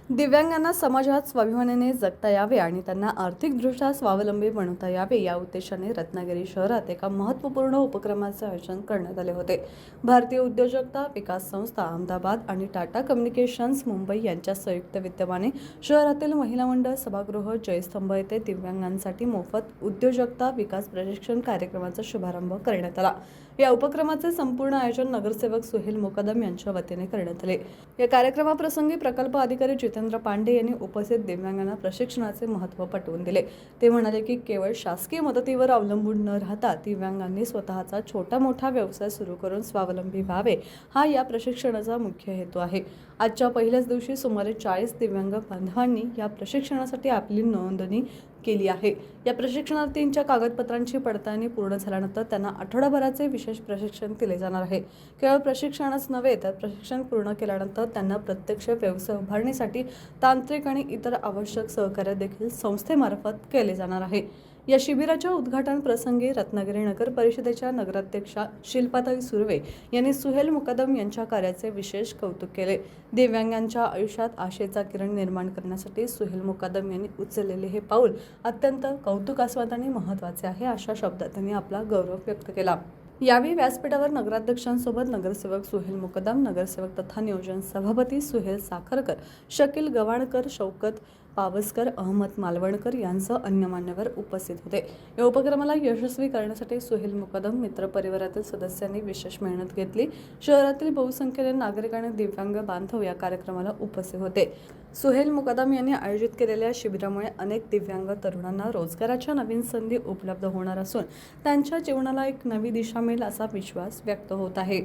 दिव्यांगांना समाजात स्वाभिमानाने जगता यावे आणि त्यांना आर्थिकदृष्ट्या स्वावलंबी बनवता यावे या उद्देशाने रत्नागिरी शहरात एका महत्त्वपूर्ण उपक्रमाचे आयोजन करण्यात आले होते. भारतीय उद्योजकता विकास संस्था अहमदाबाद आणि टाटा कम्युनिकेशन्स मुंबई यांच्या संयुक्त विद्यमाने शहरातील महिला मंडळ सभागृह जयस्तंभ येथे दिव्यांगांसाठी मोफत उद्योजकता विकास प्रशिक्षण कार्यक्रमाचा शुभारंभ करण्यात आला. या उपक्रमाचे संपूर्ण आयोजन नगरसेवक सुहेल मुकदम यांच्या वतीने करण्यात आले. या कार्यक्रमाप्रसंगी प्रकल्प अधिकारी जितेंद्र पांडे यांनी उपस्थित दिव्यांगांना प्रशिक्षणाचे महत्त्व पटवून दिले. ते म्हणाले की केवळ शासकीय मदतीवर अवलंबून न राहता दिव्यांगांनी स्वतःचा छोटा मोठा व्यवसाय सुरू करून स्वावलंबी व्हावे हा या प्रशिक्षणाचा मुख्य हेतू आहे. आजच्या पहिल्याच दिवशी सुमारे 40 दिव्यांग बांधवांनी या प्रशिक्षणासाठी आपली नोंदणी केली आहे. या प्रशिक्षणार्थींच्या कागदपत्रांची पडताळणी पूर्ण झाल्यानंतर त्यांना आठवडाभराचे विशेष प्रशिक्षण दिले जाणार आहे. केवळ प्रशिक्षणच नव्हे तर प्रशिक्षण पूर्ण केल्यानंतर त्यांना प्रत्यक्ष व्यवसाय उभारणीसाठी तांत्रिक आणि इतर आवश्यक सहकार्य देखील संस्थेमार्फत केले जाणार आहे. या शिबिराच्या उद्घाटन प्रसंगी रत्नागिरी नगर परिषदेच्या नगराध्यक्षा शिल्पाताई सुर्वे यांनी सुहेल मुकदम यांच्या कार्याचे विशेष कौतुक केले. दिव्यांगांच्या आयुष्यात आशेचा किरण निर्माण करण्यासाठी सुहेल मुकदम यांनी उचललेले हे पाऊल अत्यंत कौतुकास्पद आणि महत्त्वाचे आहे अशा शब्दात त्यांनी आपला गौरव व्यक्त केला. यावेळी व्यासपीठावर नगराध्यक्षांसोबत नगरसेवक सुहेल मुकदम, नगरसेवक तथा नियोजन सभापती सुहेल साखरकर, शकील गवाणकर, शौकत पावसकर, अहमद मालवणकर यांसह अन्य मान्यवर उपस्थित होते. या उपक्रमाला यशस्वी करण्यासाठी सुहेल मुकदम मित्र परिवारातील सदस्यांनी विशेष मेहनत घेतली. शहरातील बहुसंख्येने नागरिक आणि दिव्यांग बांधव या कार्यक्रमाला उपस्थित होते. सुहेल मुकदम यांनी आयोजित केलेल्या शिबिरामुळे अनेक दिव्यांग तरुणांना रोजगाराच्या नवीन संधी उपलब्ध होणार असून त्यांच्या जीवनाला एक नवी दिशा मिळेल असा विश्वास व्यक्त होत आहे.